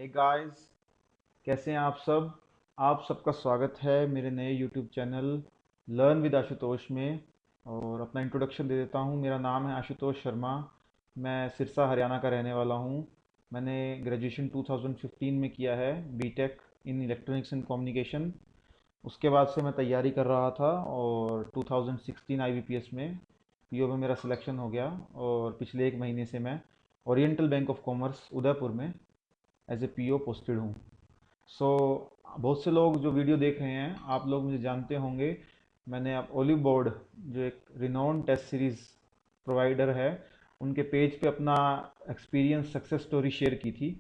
Hey guys, कैसे हैं आप सब। आप सबका स्वागत है मेरे नए YouTube channel learn with Ashutosh में। और अपना इंट्रोडक्शन दे देता हूँ। मेरा नाम है आशुतोष शर्मा। मैं सिरसा हरियाणा का रहने वाला हूँ। मैंने ग्रेजुएशन 2015 में किया है, B Tech in electronics and communication. उसके बाद से मैं तैयारी कर रहा था और 2016 आईबीपीएस में पीओ में मेरा सिलेक्शन हो गया। और पिछले एक महीने से मैं oriental bank of commerce Udaipur में एज ए पीओ पोस्टेड हूँ। सो बहुत से लोग जो वीडियो देख रहे हैं, आप लोग मुझे जानते होंगे। मैंने अब ओलिव बोर्ड, जो एक रिनोन टेस्ट सीरीज़ प्रोवाइडर है, उनके पेज पे अपना एक्सपीरियंस सक्सेस स्टोरी शेयर की थी।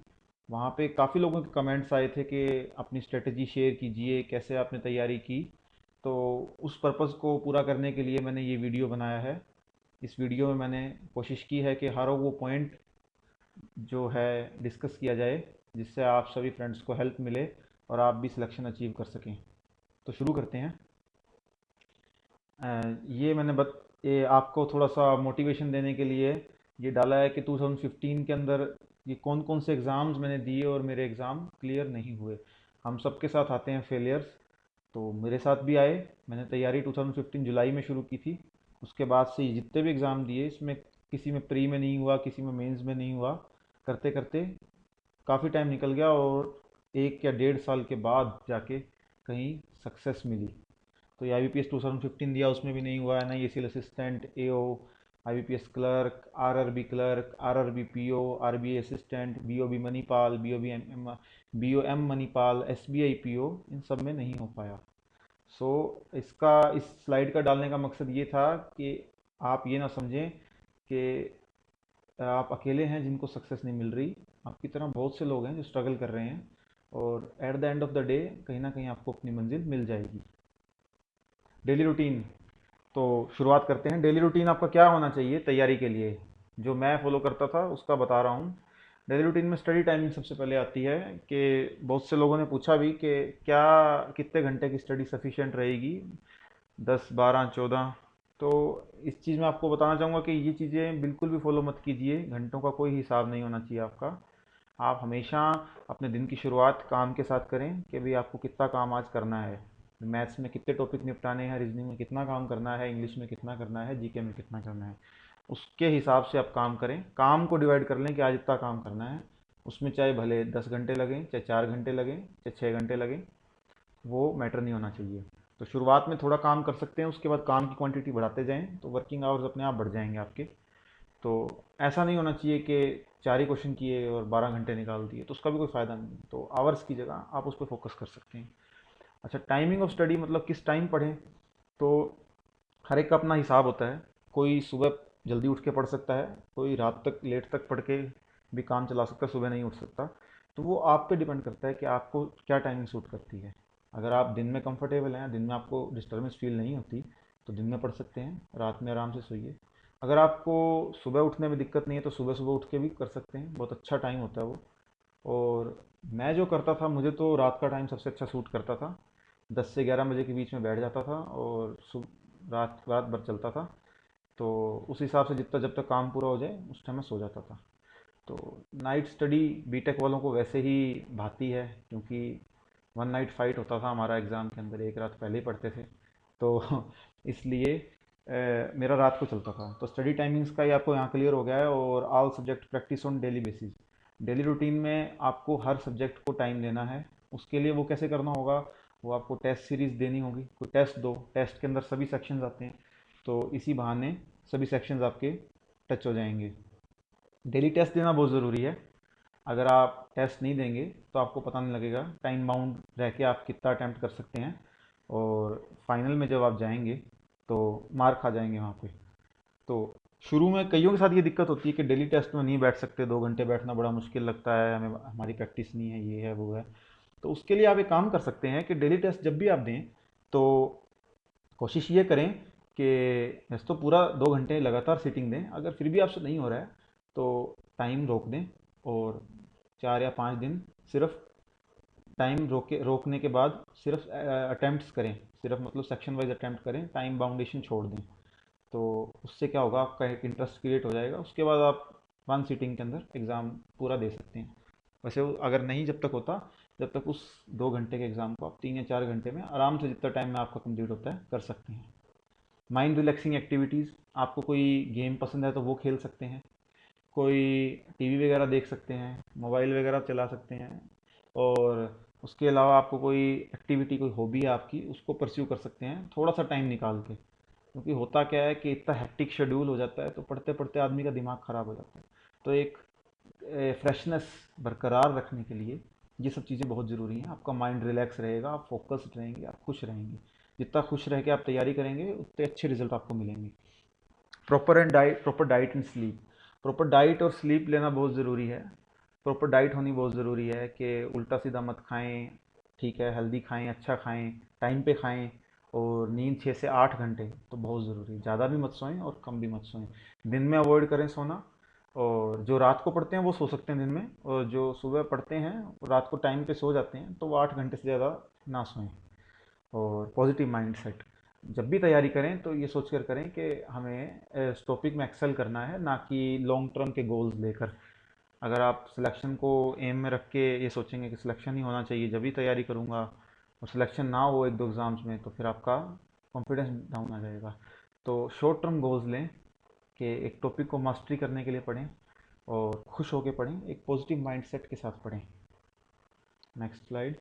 वहाँ पे काफ़ी लोगों के कमेंट्स आए थे कि अपनी स्ट्रेटजी शेयर कीजिए, कैसे आपने तैयारी की। तो उस पर्पज़ को पूरा करने के लिए मैंने ये वीडियो बनाया है। इस वीडियो में मैंने कोशिश की है कि हर वो पॉइंट जो है डिस्कस किया जाए, जिससे आप सभी फ्रेंड्स को हेल्प मिले और आप भी सिलेक्शन अचीव कर सकें। तो शुरू करते हैं। ये मैंने ये आपको थोड़ा सा मोटिवेशन देने के लिए ये डाला है कि 2015 के अंदर ये कौन कौन से एग्ज़ाम्स मैंने दिए और मेरे एग्ज़ाम क्लियर नहीं हुए। हम सबके साथ आते हैं फेलियर्स, तो मेरे साथ भी आए। मैंने तैयारी 2015 जुलाई में शुरू की थी। उसके बाद से ये जितने भी एग्ज़ाम दिए, इसमें किसी में प्री में नहीं हुआ, किसी में मेंस में नहीं हुआ। करते करते काफ़ी टाइम निकल गया और 1 या 1.5 साल के बाद जाके कहीं सक्सेस मिली। तो ये IBPS 2015 दिया, उसमें भी नहीं हुआ। NIACL assistant, AO, IBPS clerk, RRB clerk, RRB PO, RBA assistant, BOB Manipal, BOM Manipal, SBI PO, इन सब में नहीं हो पाया। सो इसका इस स्लाइड का डालने का मकसद ये था कि आप ये ना समझें कि आप अकेले हैं जिनको सक्सेस नहीं मिल रही। आपकी तरह बहुत से लोग हैं जो स्ट्रगल कर रहे हैं, और at the end of the day कहीं ना कहीं आपको अपनी मंजिल मिल जाएगी। डेली रूटीन, तो शुरुआत करते हैं। डेली रूटीन आपका क्या होना चाहिए तैयारी के लिए, जो मैं फॉलो करता था उसका बता रहा हूँ। डेली रूटीन में स्टडी टाइमिंग सबसे पहले आती है कि बहुत से लोगों ने पूछा भी कि क्या कितने घंटे की स्टडी सफिशिएंट रहेगी, 10, 12, 14। तो इस चीज़ में आपको बताना चाहूँगा कि ये चीज़ें बिल्कुल भी फॉलो मत कीजिए। घंटों का कोई हिसाब नहीं होना चाहिए आपका। आप हमेशा अपने दिन की शुरुआत काम के साथ करें कि भाई आपको कितना काम आज करना है। मैथ्स में कितने टॉपिक निपटाने हैं, रीजनिंग में कितना काम करना है, इंग्लिश में कितना करना है, जीके में कितना करना है। उसके हिसाब से आप काम करें। काम को डिवाइड कर लें कि आज इतना काम करना है। उसमें चाहे भले 10 घंटे लगें, चाहे 4 घंटे लगें, चाहे 6 घंटे लगें, वो मैटर नहीं होना चाहिए। तो शुरुआत में थोड़ा काम कर सकते हैं, उसके बाद काम की क्वांटिटी बढ़ाते जाएं तो वर्किंग आवर्स अपने आप बढ़ जाएंगे आपके। तो ऐसा नहीं होना चाहिए कि 4 ही क्वेश्चन किए और 12 घंटे निकाल दिए, तो उसका भी कोई फ़ायदा नहीं है। तो आवर्स की जगह आप उस पर फोकस कर सकते हैं। अच्छा, टाइमिंग ऑफ स्टडी मतलब किस टाइम पढ़ें। तो हर एक का अपना हिसाब होता है। कोई सुबह जल्दी उठ के पढ़ सकता है, कोई रात तक लेट तक पढ़ के भी काम चला सकता है, सुबह नहीं उठ सकता। तो वो आप पे डिपेंड करता है कि आपको क्या टाइमिंग सूट करती है। अगर आप दिन में कंफर्टेबल हैं, दिन में आपको डिस्टर्बेंस फील नहीं होती, तो दिन में पढ़ सकते हैं, रात में आराम से सोइए। अगर आपको सुबह उठने में दिक्कत नहीं है तो सुबह सुबह उठ के भी कर सकते हैं, बहुत अच्छा टाइम होता है वो। और मैं जो करता था, मुझे तो रात का टाइम सबसे अच्छा सूट करता था। 10 से 11 बजे के बीच में बैठ जाता था और रात रात भर चलता था। तो उस हिसाब से जितना जब तक काम पूरा हो जाए उस टाइम मैं सो जाता था। तो नाइट स्टडी बीटेक वालों को वैसे ही भाती है, क्योंकि 1 नाइट फाइट होता था हमारा एग्ज़ाम के अंदर, एक रात पहले ही पढ़ते थे। तो इसलिए मेरा रात को चलता था। तो स्टडी टाइमिंग्स का ही आपको यहाँ क्लियर हो गया है। और all subject practice on daily basis. Daily routine में आपको हर सब्जेक्ट को टाइम देना है। उसके लिए वो कैसे करना होगा, वो आपको टेस्ट सीरीज़ देनी होगी। कोई टेस्ट दो, टेस्ट के अंदर सभी सेक्शंस आते हैं, तो इसी बहाने सभी सेक्शंस आपके टच हो जाएंगे। डेली टेस्ट देना बहुत ज़रूरी है। अगर आप टेस्ट नहीं देंगे तो आपको पता नहीं लगेगा टाइम बाउंड रह के आप कितना अटैम्प्ट कर सकते हैं। और फाइनल में जब आप जाएंगे तो मार्क आ जाएंगे वहाँ पे। तो शुरू में कईयों के साथ ये दिक्कत होती है कि डेली टेस्ट में नहीं बैठ सकते, 2 घंटे बैठना बड़ा मुश्किल लगता है हमें, हमारी प्रैक्टिस नहीं है, ये है वो है। तो उसके लिए आप एक काम कर सकते हैं कि डेली टेस्ट जब भी आप दें, तो कोशिश ये करें कि वैसे तो पूरा 2 घंटे लगातार सीटिंग दें। अगर फिर भी आपसे नहीं हो रहा है तो टाइम रोक दें, और 4 या 5 दिन सिर्फ टाइम रोकने के बाद सिर्फ अटेम्प्ट्स करें। सिर्फ मतलब सेक्शन वाइज अटेम्प्ट करें, टाइम बाउंडेशन छोड़ दें। तो उससे क्या होगा, आपका एक इंटरेस्ट क्रिएट हो जाएगा। उसके बाद आप 1 सीटिंग के अंदर एग्ज़ाम पूरा दे सकते हैं। वैसे वो अगर नहीं जब तक होता, जब तक उस 2 घंटे के एग्ज़ाम को आप 3 या 4 घंटे में आराम से जितना टाइम में आपका कंप्लीट होता है कर सकते हैं। माइंड रिलैक्सिंग एक्टिविटीज़, आपको कोई गेम पसंद है तो वो खेल सकते हैं, कोई टीवी वगैरह देख सकते हैं, मोबाइल वगैरह चला सकते हैं, और उसके अलावा आपको कोई एक्टिविटी, कोई हॉबी है आपकी, उसको परस्यू कर सकते हैं थोड़ा सा टाइम निकाल के। क्योंकि होता क्या है कि इतना हेक्टिक शेड्यूल हो जाता है तो पढ़ते पढ़ते आदमी का दिमाग ख़राब हो जाता है। तो एक फ्रेशनेस बरकरार रखने के लिए ये सब चीज़ें बहुत ज़रूरी हैं। आपका माइंड रिलैक्स रहेगा, आप फोकस्ड रहेंगे, आप खुश रहेंगे। जितना खुश रह के आप तैयारी करेंगे उतने अच्छे रिजल्ट आपको मिलेंगे। Proper diet and sleep, proper diet और स्लीप लेना बहुत ज़रूरी है। प्रॉपर डाइट होनी बहुत ज़रूरी है कि उल्टा सीधा मत खाएं, ठीक है, हेल्दी खाएं, अच्छा खाएं, टाइम पे खाएं। और नींद 6 से 8 घंटे तो बहुत ज़रूरी है, ज़्यादा भी मत सोएं और कम भी मत सोएं। दिन में अवॉइड करें सोना। और जो रात को पढ़ते हैं वो सो सकते हैं दिन में, और जो सुबह पढ़ते हैं रात को टाइम पे सो जाते हैं तो वो 8 घंटे से ज़्यादा ना सोएं। और पॉजिटिव माइंडसेट, जब भी तैयारी करें तो ये सोच कर करें कि हमें इस टॉपिक में एक्सेल करना है, ना कि लॉन्ग टर्म के गोल्स लेकर। अगर आप सिलेक्शन को एम में रख के ये सोचेंगे कि सिलेक्शन ही होना चाहिए जब भी तैयारी करूँगा, और सिलेक्शन ना हो एक दो एग्ज़ाम्स में, तो फिर आपका कॉन्फिडेंस डाउन आ जाएगा। तो शॉर्ट टर्म गोल्स लें कि एक टॉपिक को मास्टरी करने के लिए पढ़ें, और खुश होकर पढ़ें, एक पॉजिटिव माइंडसेट के साथ पढ़ें। Next slide.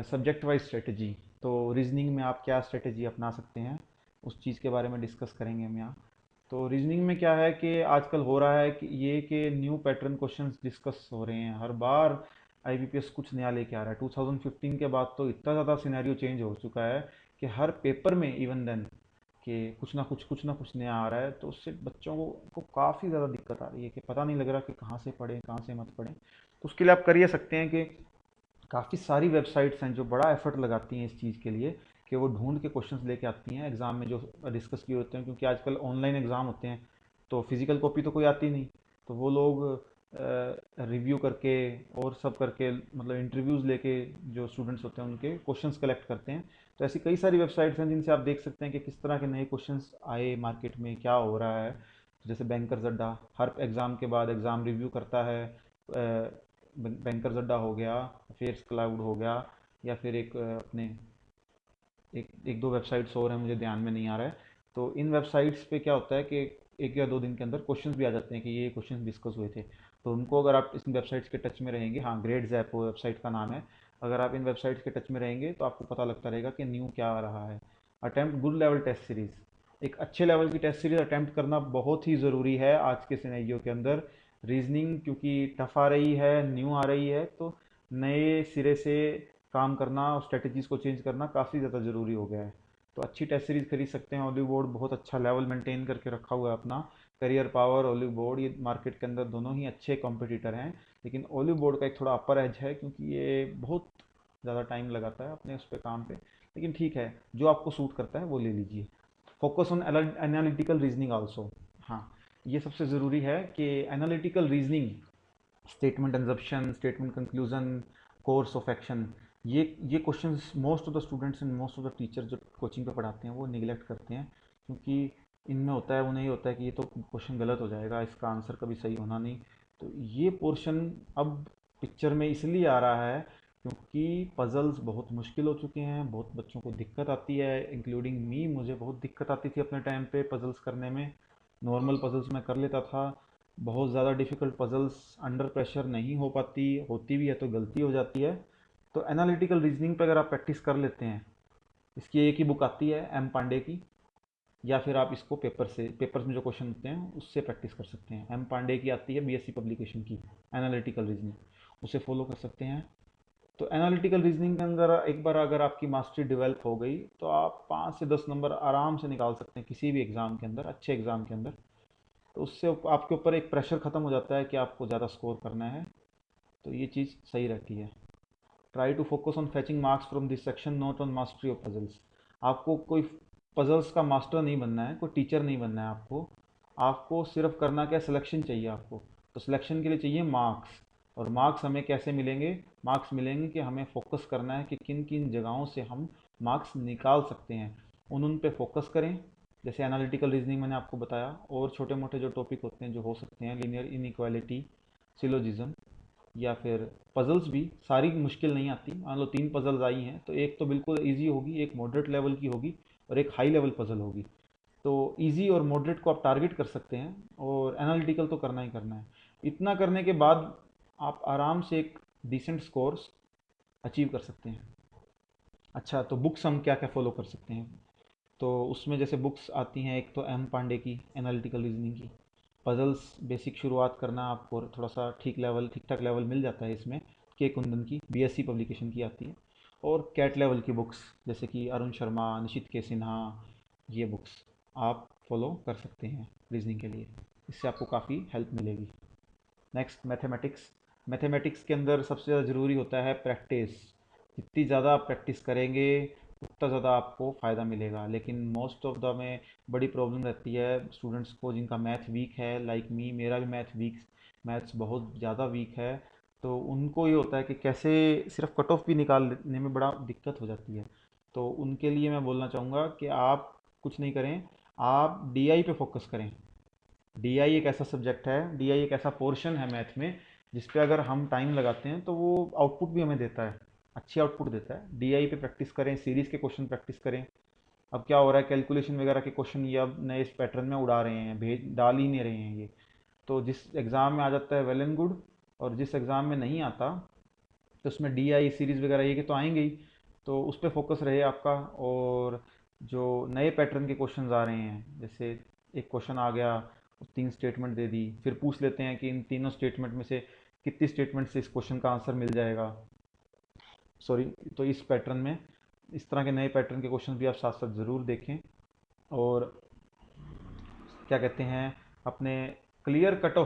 Subject wise strategy, तो रीजनिंग में आप क्या स्ट्रेटजी अपना सकते हैं, उस चीज़ के बारे में डिस्कस करेंगे हम यहाँ। तो रीजनिंग में क्या है कि आजकल हो रहा है कि ये कि न्यू पैटर्न क्वेश्चंस डिस्कस हो रहे हैं हर बार। आईबीपीएस कुछ नया लेके आ रहा है। 2015 के बाद तो इतना ज़्यादा सिनेरियो चेंज हो चुका है कि हर पेपर में इवन देन कि कुछ ना कुछ नया आ रहा है। तो उससे बच्चों को काफ़ी ज़्यादा दिक्कत आ रही है कि पता नहीं लग रहा कि कहाँ से पढ़ें कहाँ से मत पढ़ें। तो उसके लिए आप कर ये सकते हैं कि काफ़ी सारी वेबसाइट्स हैं जो बड़ा एफर्ट लगाती हैं इस चीज़ के लिए कि वो ढूंढ के क्वेश्चंस लेके आती हैं एग्ज़ाम में जो डिस्कस किए होते हैं। क्योंकि आजकल ऑनलाइन एग्ज़ाम होते हैं तो फिज़िकल कॉपी तो कोई आती नहीं। तो वो लोग रिव्यू करके और सब करके, मतलब इंटरव्यूज़ लेके जो स्टूडेंट्स होते हैं उनके क्वेश्चंस कलेक्ट करते हैं। तो ऐसी कई सारी वेबसाइट्स हैं जिनसे आप देख सकते हैं कि किस तरह के नए क्वेश्चंस आए मार्केट में, क्या हो रहा है। जैसे बैंकर्स अड्डा हर एग्ज़ाम के बाद एग्ज़ाम रिव्यू करता है। बैंकर्स अड्डा हो गया, फेयर्स क्लाउड हो गया, या फिर एक अपने एक एक दो वेबसाइट्स और हैं, मुझे ध्यान में नहीं आ रहा है। तो इन वेबसाइट्स पे क्या होता है कि 1 या 2 दिन के अंदर क्वेश्चंस भी आ जाते हैं कि ये क्वेश्चंस डिस्कस हुए थे। तो उनको अगर आप इन वेबसाइट्स के टच में रहेंगे, हाँ ग्रेड्स ऐप वो वेबसाइट का नाम है, अगर आप इन वेबसाइट्स के टच में रहेंगे तो आपको पता लगता रहेगा कि न्यू क्या आ रहा है। Attempt good level test series, एक अच्छे लेवल की टेस्ट सीरीज अटेम्प्ट करना बहुत ही ज़रूरी है आज के सिनेरियो के अंदर। रीजनिंग क्योंकि टफ आ रही है, न्यू आ रही है, तो नए सिरे से काम करना और स्ट्रेटजीज़ को चेंज करना काफ़ी ज़्यादा ज़रूरी हो गया है। तो अच्छी टेस्ट सीरीज़ खरीद सकते हैं। ऑलिव बोर्ड बहुत अच्छा लेवल मेंटेन करके रखा हुआ है अपना। करियर पावर, ऑलिव बोर्ड, ये मार्केट के अंदर दोनों ही अच्छे कॉम्पिटिटर हैं। लेकिन ऑलिव बोर्ड का एक थोड़ा अपर एज है क्योंकि ये बहुत ज़्यादा टाइम लगाता है अपने उस पर काम पे। लेकिन ठीक है, जो आपको सूट करता है वो ले लीजिए। Focus on analytical reasoning also. हाँ, ये सबसे ज़रूरी है कि analytical reasoning, statement assumption, statement conclusion, course of action, ये questions most of the students and most of the teacher जो कोचिंग पे पढ़ाते हैं वो निगलेक्ट करते हैं। क्योंकि इनमें होता है, उन्हें ये होता है कि ये तो क्वेश्चन गलत हो जाएगा, इसका आंसर कभी सही होना नहीं। तो ये पोर्शन अब पिक्चर में इसलिए आ रहा है क्योंकि पजल्स बहुत मुश्किल हो चुके हैं, बहुत बच्चों को दिक्कत आती है, इंक्लूडिंग मी। मुझे बहुत दिक्कत आती थी अपने टाइम पे पजल्स करने में। नॉर्मल पजल्स मैं कर लेता था, बहुत ज़्यादा डिफ़िकल्ट पजल्स अंडर प्रेशर नहीं हो पाती, होती भी है तो गलती हो जाती है। तो एनालिटिकल रीजनिंग पे अगर आप प्रैक्टिस कर लेते हैं, इसकी एक ही बुक आती है एम पांडे की, या फिर आप इसको पेपर्स में जो क्वेश्चन होते हैं उससे प्रैक्टिस कर सकते हैं। एम पांडे की आती है बीएससी पब्लिकेशन की, एनालिटिकल रीजनिंग, उसे फॉलो कर सकते हैं। तो एनालिटिकल रीजनिंग के अंदर एक बार अगर आपकी मास्टरी डेवलप हो गई तो आप 5 से 10 नंबर आराम से निकाल सकते हैं किसी भी एग्ज़ाम के अंदर, अच्छे एग्ज़ाम के अंदर। तो उससे आपके ऊपर एक प्रेशर ख़त्म हो जाता है कि आपको ज़्यादा स्कोर करना है। तो ये चीज़ सही रहती है। Try to focus on fetching marks from this section, not on mastery of puzzles. आपको कोई पजल्स का मास्टर नहीं बनना है, कोई टीचर नहीं बनना है आपको। आपको सिर्फ करना क्या, सिलेक्शन चाहिए आपको। तो सिलेक्शन के लिए चाहिए मार्क्स। और मार्क्स हमें कैसे मिलेंगे? मार्क्स मिलेंगे कि हमें फोकस करना है कि किन किन जगहों से हम मार्क्स निकाल सकते हैं, उन पे फोकस करें। जैसे एनालिटिकल रीजनिंग मैंने आपको बताया, और छोटे मोटे जो टॉपिक होते हैं जो हो सकते हैं, लीनियर इनइक्वालिटी, सिलोजिज्म, या फिर पजल्स भी सारी मुश्किल नहीं आती। मान लो 3 पजल्स आई हैं तो एक तो बिल्कुल इजी होगी, एक मॉडरेट लेवल की होगी और एक हाई लेवल पजल होगी। तो इजी और मॉडरेट को आप टारगेट कर सकते हैं और एनालिटिकल तो करना ही करना है। इतना करने के बाद आप आराम से एक डिसेंट स्कोर अचीव कर सकते हैं। अच्छा, तो बुक्स हम क्या क्या फॉलो कर सकते हैं? तो उसमें जैसे बुक्स आती हैं, एक तो एम पांडे की एनालिटिकल रीजनिंग की। पजल्स बेसिक शुरुआत करना आपको थोड़ा सा ठीक ठाक लेवल मिल जाता है इसमें। के कुंदन की बीएससी पब्लिकेशन की आती है। और कैट लेवल की बुक्स जैसे कि अरुण शर्मा, निशित के सिन्हा, ये बुक्स आप फॉलो कर सकते हैं रीजनिंग के लिए। इससे आपको काफ़ी हेल्प मिलेगी। Next, mathematics. मैथमेटिक्स के अंदर सबसे ज़्यादा ज़रूरी होता है प्रैक्टिस। जितनी ज़्यादा आप प्रैक्टिस करेंगे उतना ज़्यादा आपको फ़ायदा मिलेगा। लेकिन मोस्ट ऑफ द में बड़ी प्रॉब्लम रहती है स्टूडेंट्स को जिनका मैथ वीक है, लाइक मी, मेरा भी मैथ्स बहुत ज़्यादा वीक है। तो उनको ये होता है कि कैसे सिर्फ कट ऑफ भी निकालने में बड़ा दिक्कत हो जाती है। तो उनके लिए मैं बोलना चाहूँगा कि आप कुछ नहीं करें, आप डीआई पे फोकस करें। डीआई एक ऐसा सब्जेक्ट है, डीआई एक ऐसा पोर्शन है मैथ में जिस पे अगर हम टाइम लगाते हैं तो वो आउटपुट भी हमें देता है, अच्छी आउटपुट देता है। डीआई पे प्रैक्टिस करें, सीरीज़ के क्वेश्चन प्रैक्टिस करें। अब क्या हो रहा है, कैलकुलेशन वगैरह के क्वेश्चन ये अब नए इस पैटर्न में उड़ा रहे हैं, भेज डाल ही नहीं रहे हैं ये। तो जिस एग्ज़ाम में आ जाता है वेल एंड गुड, और जिस एग्ज़ाम में नहीं आता तो उसमें डीआई सीरीज़ वगैरह ये कि तो आएंगे ही। तो उस पर फोकस रहे आपका। और जो नए पैटर्न के क्वेश्चंस आ रहे हैं, जैसे एक क्वेश्चन आ गया, 3 स्टेटमेंट दे दी, फिर पूछ लेते हैं कि इन तीनों स्टेटमेंट में से कितनी स्टेटमेंट से इस क्वेश्चन का आंसर मिल जाएगा, सॉरी। तो इस पैटर्न में इस तरह के नए पैटर्न के क्वेश्चन भी आप साथ साथ ज़रूर देखें। और क्या कहते हैं, अपने क्लियर कट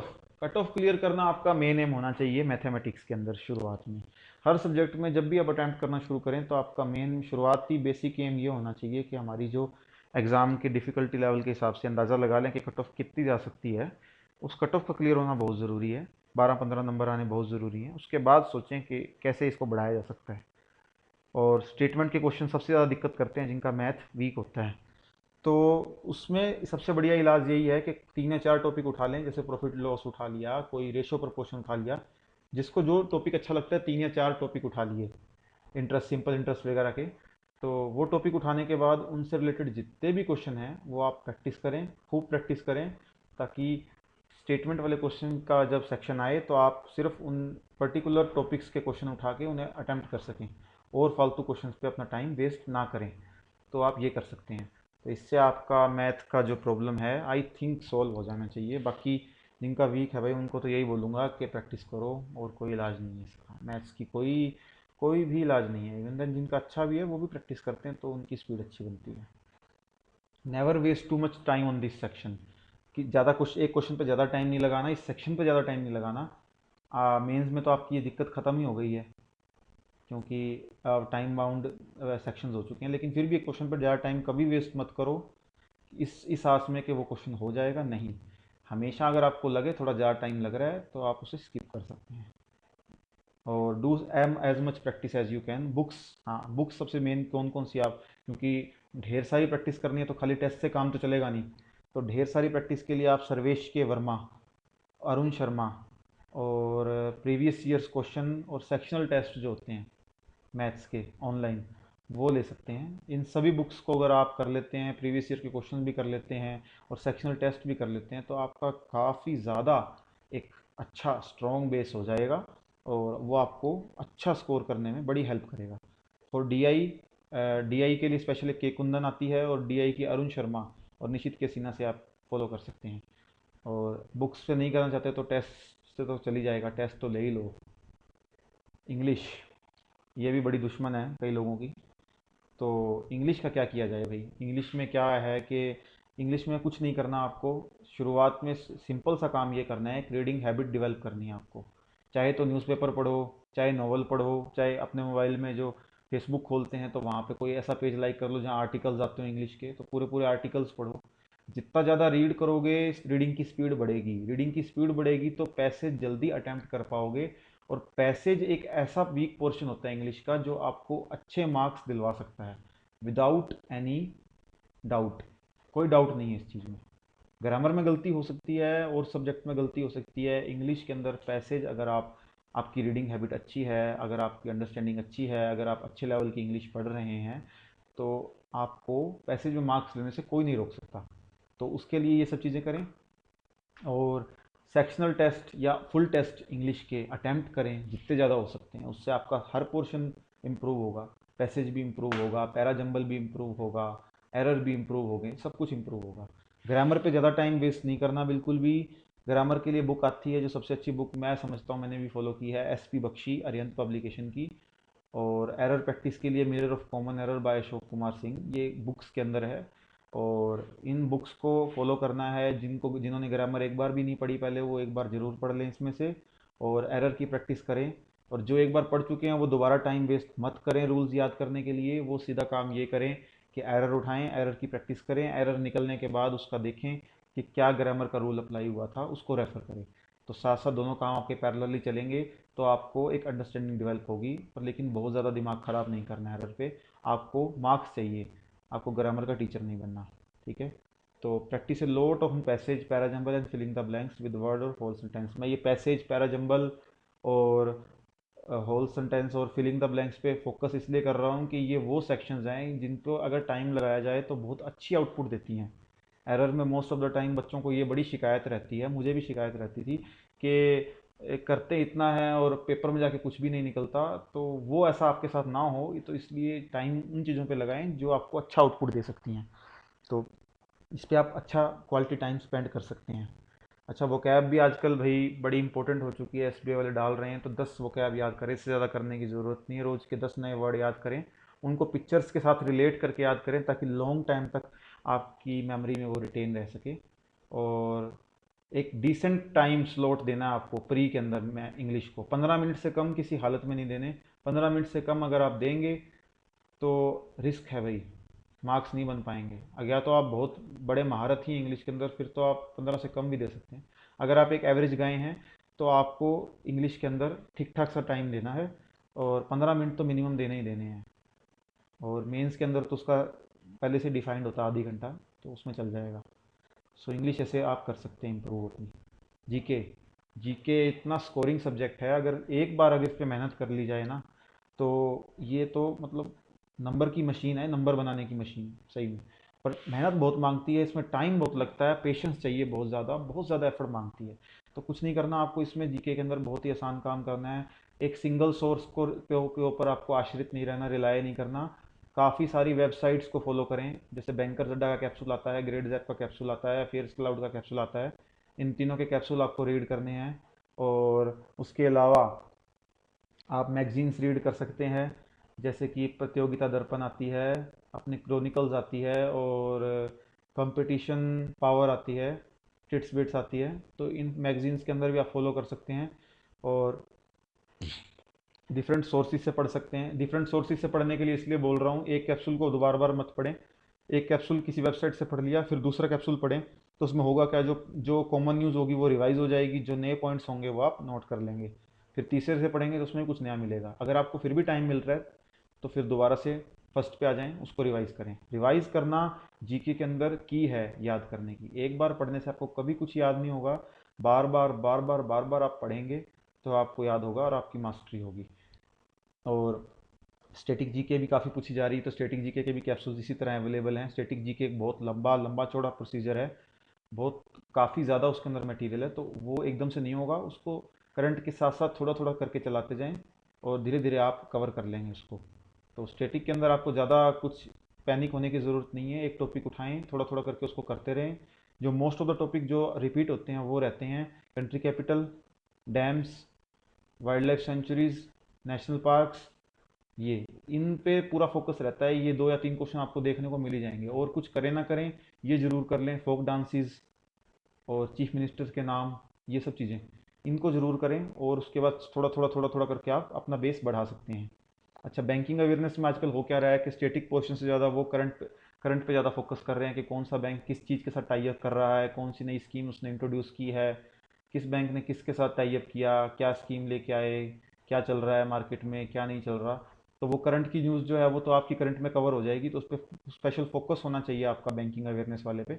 ऑफ क्लियर करना आपका मेन एम होना चाहिए मैथमेटिक्स के अंदर। शुरुआत में हर सब्जेक्ट में जब भी आप अटैम्प्ट करना शुरू करें तो आपका मेन शुरुआती बेसिक एम ये होना चाहिए कि हमारी जो एग्ज़ाम की डिफ़िकल्टी लेवल के हिसाब से अंदाज़ा लगा लें कि कट ऑफ कितनी जा सकती है। उस कट ऑफ का क्लियर होना बहुत ज़रूरी है, 12-15 नंबर आने बहुत ज़रूरी है। उसके बाद सोचें कि कैसे इसको बढ़ाया जा सकता है। और स्टेटमेंट के क्वेश्चन सबसे ज़्यादा दिक्कत करते हैं जिनका मैथ वीक होता है। तो उसमें सबसे बढ़िया इलाज यही है कि 3 या 4 टॉपिक उठा लें, जैसे प्रॉफिट लॉस उठा लिया, कोई रेशो प्रपोर्शन उठा लिया। जिसको जो टॉपिक अच्छा लगता है 3 या 4 टॉपिक उठा लिए, इंटरेस्ट, सिंपल इंटरेस्ट वगैरह के। तो वो टॉपिक उठाने के बाद उनसे रिलेटेड जितने भी क्वेश्चन हैं वो आप प्रैक्टिस करें, खूब प्रैक्टिस करें, ताकि स्टेटमेंट वाले क्वेश्चन का जब सेक्शन आए तो आप सिर्फ उन पर्टिकुलर टॉपिक्स के क्वेश्चन उठा के उन्हें अटेम्प्ट कर सकें और फालतू क्वेश्चंस पे अपना टाइम वेस्ट ना करें। तो आप ये कर सकते हैं। तो इससे आपका मैथ का जो प्रॉब्लम है आई थिंक सॉल्व हो जाना चाहिए। बाकी जिनका वीक है भाई उनको तो यही बोलूँगा कि प्रैक्टिस करो, और कोई इलाज नहीं है इसका, मैथ्स की कोई कोई भी इलाज नहीं है। इवन देन जिनका अच्छा भी है वो भी प्रैक्टिस करते हैं तो उनकी स्पीड अच्छी बनती है। Never waste too much time on this section, कि ज़्यादा कुछ एक क्वेश्चन पे ज़्यादा टाइम नहीं लगाना, इस सेक्शन पे ज़्यादा टाइम नहीं लगाना। मेंस में तो आपकी ये दिक्कत ख़त्म ही हो गई है, क्योंकि टाइम बाउंड सेक्शंस हो चुके हैं। लेकिन फिर भी एक क्वेश्चन पर ज़्यादा टाइम कभी वेस्ट मत करो, इस आस में कि वो क्वेश्चन हो जाएगा नहीं। हमेशा अगर आपको लगे थोड़ा ज़्यादा टाइम लग रहा है तो आप उसे स्किप कर सकते हैं। और do em as much practice as you can. Books, हाँ बुक्स सबसे मेन कौन कौन सी आप, क्योंकि ढेर सारी प्रैक्टिस करनी है तो खाली टेस्ट से काम तो चलेगा नहीं। तो ढेर सारी प्रैक्टिस के लिए आप सर्वेश के वर्मा, अरुण शर्मा, और प्रीवियस ईयर्स क्वेश्चन और सेक्शनल टेस्ट जो होते हैं मैथ्स के ऑनलाइन, वो ले सकते हैं। इन सभी बुक्स को अगर आप कर लेते हैं, प्रीवियस ईयर के क्वेश्चन भी कर लेते हैं और सेक्शनल टेस्ट भी कर लेते हैं, तो आपका काफ़ी ज़्यादा एक अच्छा स्ट्रॉन्ग बेस हो जाएगा और वो आपको अच्छा स्कोर करने में बड़ी हेल्प करेगा। और डीआई के लिए स्पेशली के कुंदन आती है, और डीआई की अरुण शर्मा और निशित के सिन्हा से आप फॉलो कर सकते हैं। और बुक्स से नहीं करना चाहते तो टेस्ट से तो चली जाएगा, टेस्ट तो ले ही लो। इंग्लिश, ये भी बड़ी दुश्मन है कई लोगों की। तो इंग्लिश का क्या किया जाए भाई? इंग्लिश में क्या है कि इंग्लिश में कुछ नहीं करना आपको। शुरुआत में सिंपल सा काम ये करना है, एक रीडिंग हैबिट डेवलप करनी है आपको। चाहे तो न्यूज़पेपर पढ़ो, चाहे नॉवल पढ़ो, चाहे अपने मोबाइल में जो फेसबुक खोलते हैं तो वहाँ पे कोई ऐसा पेज लाइक कर लो जहाँ आर्टिकल्स आते हो इंग्लिश के, तो पूरे पूरे आर्टिकल्स पढ़ो। जितना ज़्यादा रीड करोगे रीडिंग की स्पीड बढ़ेगी, रीडिंग की स्पीड बढ़ेगी तो पैसेज जल्दी अटैम्प्ट कर पाओगे। और पैसेज एक ऐसा वीक पोर्शन होता है इंग्लिश का जो आपको अच्छे मार्क्स दिलवा सकता है, विदाउट एनी डाउट। कोई डाउट नहीं है इस चीज़ में। ग्रामर में गलती हो सकती है और सब्जेक्ट में गलती हो सकती है, इंग्लिश के अंदर पैसेज अगर आप आपकी रीडिंग हैबिट अच्छी है, अगर आपकी अंडरस्टैंडिंग अच्छी है, अगर आप अच्छे लेवल की इंग्लिश पढ़ रहे हैं, तो आपको पैसेज में मार्क्स लेने से कोई नहीं रोक सकता। तो उसके लिए ये सब चीज़ें करें। और सेक्शनल टेस्ट या फुल टेस्ट इंग्लिश के अटेम्प्ट करें जितने ज़्यादा हो सकते हैं, उससे आपका हर पोर्शन इम्प्रूव होगा। पैसेज भी इम्प्रूव होगा, पैराजम्बल भी इम्प्रूव होगा, एरर भी इम्प्रूव होंगे, सब कुछ इम्प्रूव होगा। ग्रामर पे ज़्यादा टाइम वेस्ट नहीं करना बिल्कुल भी। ग्रामर के लिए बुक आती है, जो सबसे अच्छी बुक मैं समझता हूँ, मैंने भी फॉलो की है, S P Bakshi, Arihant publication की। और एरर प्रैक्टिस के लिए mirror of common error by Ashok Kumar Singh, ये बुक्स के अंदर है। और इन बुक्स को फॉलो करना है। जिन्होंने ग्रामर एक बार भी नहीं पढ़ी पहले, वो एक बार ज़रूर पढ़ लें इसमें से, और एरर की प्रैक्टिस करें। और जो एक बार पढ़ चुके हैं वो दोबारा टाइम वेस्ट मत करें रूल्स याद करने के लिए। वो सीधा काम ये करें कि एरर उठाएं, एरर की प्रैक्टिस करें, एरर निकलने के बाद उसका देखें कि क्या ग्रामर का रूल अप्लाई हुआ था, उसको रेफर करें। तो साथ साथ दोनों काम आपके पैरेलली चलेंगे, तो आपको एक अंडरस्टैंडिंग डेवलप होगी। पर लेकिन बहुत ज़्यादा दिमाग ख़राब नहीं करना है एरर पे। आपको मार्क्स चाहिए, आपको ग्रामर का टीचर नहीं बनना। ठीक है। तो practice a lot of passage, parajumble and filling the blanks with word or whole sentence. मैं ये पैसेज, पैराजम्बल और होल सेंटेंस और फिलिंग द ब्लैंक्स पे फोकस इसलिए कर रहा हूँ कि ये वो सेक्शंस हैं जिनको अगर टाइम लगाया जाए तो बहुत अच्छी आउटपुट देती हैं। एरर में मोस्ट ऑफ द टाइम बच्चों को ये बड़ी शिकायत रहती है, मुझे भी शिकायत रहती थी कि करते इतना है और पेपर में जाके कुछ भी नहीं निकलता। तो वो ऐसा आपके साथ ना हो, तो इसलिए टाइम उन चीज़ों पे लगाएं जो आपको अच्छा आउटपुट दे सकती हैं। तो इस पे आप अच्छा क्वालिटी टाइम स्पेंड कर सकते हैं। अच्छा, वोकैब भी आजकल भाई बड़ी इंपॉर्टेंट हो चुकी है, एसबीआई वाले डाल रहे हैं, तो 10 वोकैब याद करें, इससे ज़्यादा करने की ज़रूरत नहीं है। रोज़ के 10 नए वर्ड याद करें, उनको पिक्चर्स के साथ रिलेट करके याद करें, ताकि लॉन्ग टाइम तक आपकी मेमोरी में वो रिटेन रह सके। और एक डिसेंट टाइम स्लॉट देना है आपको प्री के अंदर में इंग्लिश को। 15 मिनट से कम किसी हालत में नहीं देने। 15 मिनट से कम अगर आप देंगे तो रिस्क है भाई, मार्क्स नहीं बन पाएंगे। अगर या तो आप बहुत बड़े महारत ही इंग्लिश के अंदर, फिर तो आप 15 से कम भी दे सकते हैं। अगर आप एक एवरेज गाय हैं, तो आपको इंग्लिश के अंदर ठीक ठाक सा टाइम देना है, और 15 मिनट तो मिनिमम देने ही देने हैं। और मेंस के अंदर तो उसका पहले से डिफाइंड होता है आधी घंटा, तो उसमें चल जाएगा। सो इंग्लिश ऐसे आप कर सकते हैं इम्प्रूव अपनी। जीके, जीके इतना स्कोरिंग सब्जेक्ट है, अगर एक बार अगर इस पे मेहनत कर ली जाए ना, तो ये तो मतलब नंबर की मशीन है, नंबर बनाने की मशीन सही में। पर मेहनत बहुत मांगती है, इसमें टाइम बहुत लगता है, पेशेंस चाहिए, बहुत ज़्यादा एफर्ट मांगती है। तो कुछ नहीं करना आपको इसमें, जीके के अंदर बहुत ही आसान काम करना है। एक सिंगल सोर्स को के ऊपर आपको आश्रित नहीं रहना, रिलाय नहीं करना। काफ़ी सारी वेबसाइट्स को फॉलो करें, जैसे बैंकर अड्डा का कैप्सूल आता है, ग्रेड जैप का कैप्सूल आता है, फेयर्स क्लाउड का कैप्सूल आता है। इन तीनों के कैप्सूल आपको रीड करने हैं। और उसके अलावा आप मैगजीन्स रीड कर सकते हैं, जैसे कि प्रतियोगिता दर्पण आती है, अपनी क्रॉनिकल्स आती है, और कंपटीशन पावर आती है, टिट्स बिट्स आती है। तो इन मैगजीन्स के अंदर भी आप फॉलो कर सकते हैं। और डिफरेंट सोर्सेज से पढ़ सकते हैं। डिफरेंट सोर्सेज से पढ़ने के लिए इसलिए बोल रहा हूँ, एक कैप्सूल को दोबार बार मत पढ़ें। एक कैप्सूल किसी वेबसाइट से पढ़ लिया, फिर दूसरा कैप्सूल पढ़ें, तो उसमें होगा क्या, जो जो कॉमन न्यूज़ होगी वो रिवाइज हो जाएगी, जो नए पॉइंट्स होंगे वो आप नोट कर लेंगे। फिर तीसरे से पढ़ेंगे तो उसमें कुछ नया मिलेगा। अगर आपको फिर भी टाइम मिल रहा है, तो फिर दोबारा से फर्स्ट पे आ जाएं, उसको रिवाइज करें। रिवाइज करना जीके के अंदर की है याद करने की। एक बार पढ़ने से आपको कभी कुछ याद नहीं होगा, बार बार बार बार बार बार आप पढ़ेंगे तो आपको याद होगा और आपकी मास्टरी होगी। और स्टैटिक जीके भी काफ़ी पूछी जा रही है, तो स्टैटिक जीके के भी कैप्सूल्स इसी तरह अवेलेबल हैं। स्टैटिक जीके एक बहुत लंबा लंबा चौड़ा प्रोसीजर है, बहुत काफ़ी ज़्यादा उसके अंदर मटेरियल है, तो वो एकदम से नहीं होगा। उसको करंट के साथ साथ थोड़ा थोड़ा करके चलाते जाएं, और धीरे धीरे आप कवर कर लेंगे उसको। तो स्टैटिक के अंदर आपको ज़्यादा कुछ पैनिक होने की ज़रूरत नहीं है। एक टॉपिक उठाएं, थोड़ा थोड़ा करके उसको करते रहें। जो मोस्ट ऑफ द टॉपिक जो रिपीट होते हैं वो रहते हैं country capital, dams, wild life sanctuaries, national parks. ये इन पे पूरा फोकस रहता है। ये 2 या 3 क्वेश्चन आपको देखने को मिल ही जाएंगे। और कुछ करें ना करें, ये जरूर कर लें, फोक डांसेस और चीफ मिनिस्टर्स के नाम, ये सब चीज़ें इनको ज़रूर करें। और उसके बाद थोड़ा थोड़ा थोड़ा थोड़ा करके आप अपना बेस बढ़ा सकते हैं। अच्छा, बैंकिंग अवेयरनेस में आजकल हो क्या रहा है कि स्टेटिक पोर्शन से ज़्यादा वो करंट पे ज़्यादा फोकस कर रहे हैं कि कौन सा बैंक किस चीज़ के साथ टाई अप कर रहा है, कौन सी नई स्कीम उसने इंट्रोड्यूस की है, किस बैंक ने किसके साथ टाई अप किया, क्या स्कीम लेके आए, क्या चल रहा है मार्केट में, क्या नहीं चल रहा। तो वो करंट की न्यूज़ जो है वो तो आपकी करंट में कवर हो जाएगी, तो उस पर स्पेशल फोकस होना चाहिए आपका बैंकिंग अवेयरनेस वाले पे।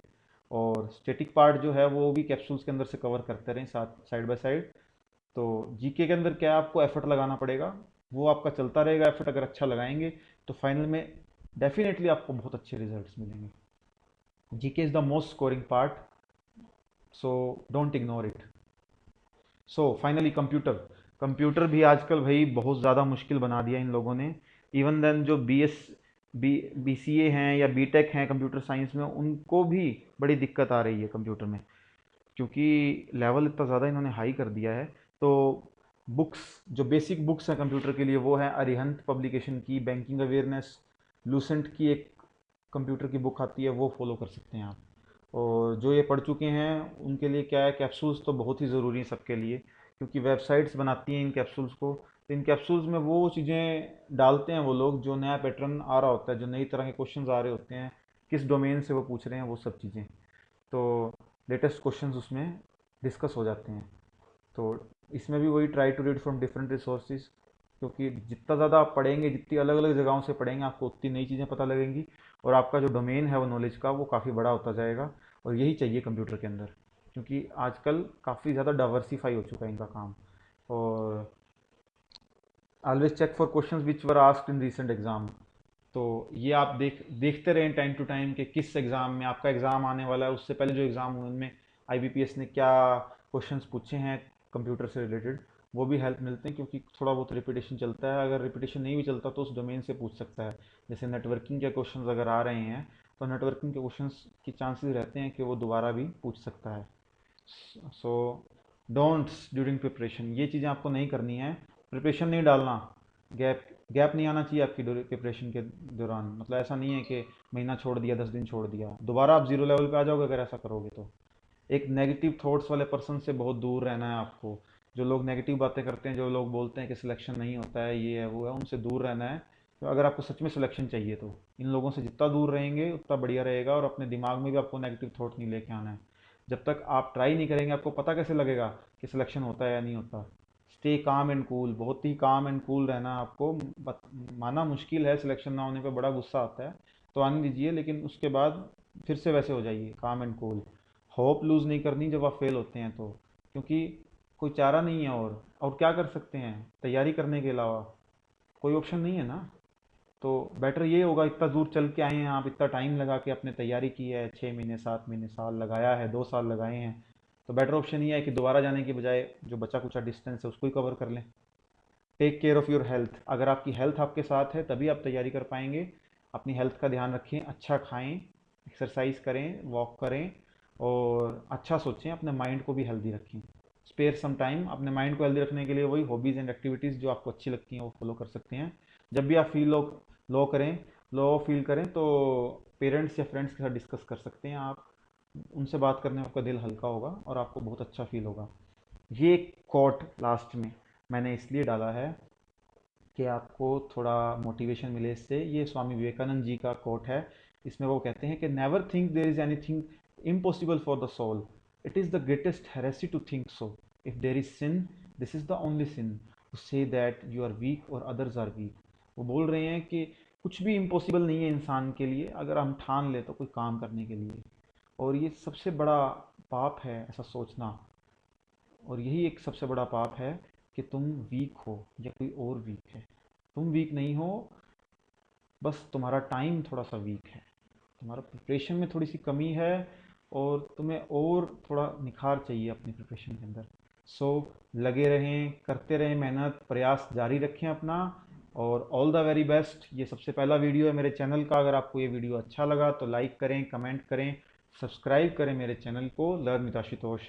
और स्टेटिक पार्ट जो है वो भी कैप्सूल्स के अंदर से कवर करते रहें साथ, साइड बाय साइड। तो जीके के अंदर क्या है, आपको एफर्ट लगाना पड़ेगा, वो आपका चलता रहेगा एफर्ट, अगर अच्छा लगाएंगे तो फाइनल में डेफिनेटली आपको बहुत अच्छे रिजल्ट्स मिलेंगे। GK is the most scoring part, so don't ignore it. So finally computer, computer भी आजकल भाई बहुत ज़्यादा मुश्किल बना दिया इन लोगों ने। इवन देन जो बी सी ए हैं या बी टेक हैं कंप्यूटर साइंस में, उनको भी बड़ी दिक्कत आ रही है कंप्यूटर में, क्योंकि लेवल इतना ज़्यादा इन्होंने हाई कर दिया है। तो बुक्स, जो बेसिक बुक्स हैं कंप्यूटर के लिए, वो है अरिहंत पब्लिकेशन की बैंकिंग अवेयरनेस, लूसेंट की एक कंप्यूटर की बुक आती है, वो फॉलो कर सकते हैं आप। और जो ये पढ़ चुके हैं उनके लिए क्या है, कैप्सूल्स तो बहुत ही ज़रूरी हैं सबके लिए, क्योंकि वेबसाइट्स बनाती हैं इन कैप्सूल्स को, तो इन कैप्सूल्स में वो चीज़ें डालते हैं वो लोग, जो नया पैटर्न आ रहा होता है, जो नई तरह के क्वेश्चंस आ रहे होते हैं, किस डोमेन से वो पूछ रहे हैं, वो सब चीज़ें। तो लेटेस्ट क्वेश्चंस उसमें डिस्कस हो जाते हैं। तो इसमें भी वही try to read from different resources, क्योंकि जितना ज़्यादा आप पढ़ेंगे, जितनी अलग अलग जगहों से पढ़ेंगे, आपको उतनी नई चीज़ें पता लगेंगी, और आपका जो डोमेन है वो नॉलेज का, वो काफ़ी बड़ा होता जाएगा। और यही चाहिए कंप्यूटर के अंदर, क्योंकि आजकल काफ़ी ज़्यादा डाइवर्सिफाई हो चुका है इनका काम। और always check for questions which were asked in recent exam. तो ये आप देखते रहें टाइम टू टाइम कि किस एग्ज़ाम में आपका एग्ज़ाम आने वाला है, उससे पहले जो एग्ज़ाम हुए उनमें आईबीपीएस ने क्या क्वेश्चंस पूछे हैं कंप्यूटर से रिलेटेड, वो भी हेल्प मिलते हैं, क्योंकि थोड़ा बहुत रिपीटेशन चलता है। अगर रिपीटेशन नहीं भी चलता तो उस डोमेन से पूछ सकता है। जैसे नेटवर्किंग के क्वेश्चंस अगर आ रहे हैं, तो नेटवर्किंग के क्वेश्चंस के चांसेस रहते हैं कि वो दोबारा भी पूछ सकता है। सो डोंट्स ड्यूरिंग प्रिपरेशन, ये चीज़ें आपको नहीं करनी है। प्रिपरेशन नहीं डालना, गैप गैप नहीं आना चाहिए आपकी प्रिपरेशन के दौरान। मतलब ऐसा नहीं है कि महीना छोड़ दिया, 10 दिन छोड़ दिया, दोबारा आप जीरो लेवल पे आ जाओगे अगर ऐसा करोगे तो। एक नेगेटिव थॉट्स वाले पर्सन से बहुत दूर रहना है आपको। जो लोग नेगेटिव बातें करते हैं, जो लोग बोलते हैं कि सिलेक्शन नहीं होता है, ये है वो है, उनसे दूर रहना है। तो अगर आपको सच में सिलेक्शन चाहिए तो इन लोगों से जितना दूर रहेंगे उतना बढ़िया रहेगा। और अपने दिमाग में भी आपको नेगेटिव थॉट नहीं लेके आना है। जब तक आप ट्राई नहीं करेंगे, आपको पता कैसे लगेगा कि सिलेक्शन होता है या नहीं होता। स्टे काम एंड कूल, बहुत ही काम एंड कूल रहना है आपको। माना मुश्किल है, सिलेक्शन ना होने पे बड़ा गुस्सा आता है, तो आने दीजिए, लेकिन उसके बाद फिर से वैसे हो जाइए काम एंड कूल। होप लूज़ नहीं करनी जब आप फेल होते हैं तो, क्योंकि कोई चारा नहीं है। और क्या कर सकते हैं तैयारी करने के अलावा, कोई ऑप्शन नहीं है ना। तो बेटर ये होगा, इतना दूर चल के आए हैं आप, इतना टाइम लगा के आपने तैयारी की है, 6 महीने 7 महीने साल लगाया है, 2 साल लगाए हैं, तो बेटर ऑप्शन ये है कि दोबारा जाने के बजाय जो बचा कुचा डिस्टेंस है उसको ही कवर कर लें। Take care of your health, अगर आपकी हेल्थ आपके साथ है तभी आप तैयारी कर पाएंगे। अपनी हेल्थ का ध्यान रखें, अच्छा खाएं, एक्सरसाइज करें, वॉक करें, और अच्छा सोचें, अपने माइंड को भी हेल्दी रखें। स्पेयर सम टाइम अपने माइंड को हेल्दी रखने के लिए वही हॉबीज़ एंड एक्टिविटीज़ जो आपको अच्छी लगती हैं वो फॉलो कर सकते हैं। जब भी आप फील लो लो करें लो फील करें, तो पेरेंट्स या फ्रेंड्स के साथ डिस्कस कर सकते हैं आप। उनसे बात करने में आपका दिल हल्का होगा और आपको बहुत अच्छा फील होगा। ये कोट लास्ट में मैंने इसलिए डाला है कि आपको थोड़ा मोटिवेशन मिले इससे। ये स्वामी विवेकानंद जी का कोट है। इसमें वो कहते हैं कि never think there is anything impossible for the soul, it is the greatest heresy to think so. If there is sin, this is the only sin to say that you are weak और others are weak. वो बोल रहे हैं कि कुछ भी impossible नहीं है इंसान के लिए, अगर हम ठान ले तो कोई काम करने के लिए। और ये सबसे बड़ा पाप है ऐसा सोचना। और यही एक सबसे बड़ा पाप है कि तुम वीक हो या कोई और वीक है। तुम वीक नहीं हो, बस तुम्हारा टाइम थोड़ा सा वीक है, तुम्हारा प्रिपरेशन में थोड़ी सी कमी है, और तुम्हें और थोड़ा निखार चाहिए अपनी प्रिपरेशन के अंदर। सो लगे रहें, करते रहें, मेहनत प्रयास जारी रखें अपना। और ऑल द वेरी बेस्ट। ये सबसे पहला वीडियो है मेरे चैनल का। अगर आपको ये वीडियो अच्छा लगा तो लाइक करें, कमेंट करें, सब्सक्राइब करें मेरे चैनल को learn with Ashutosh.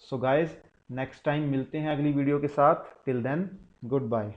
So guys, next time मिलते हैं अगली वीडियो के साथ। Till then, good bye.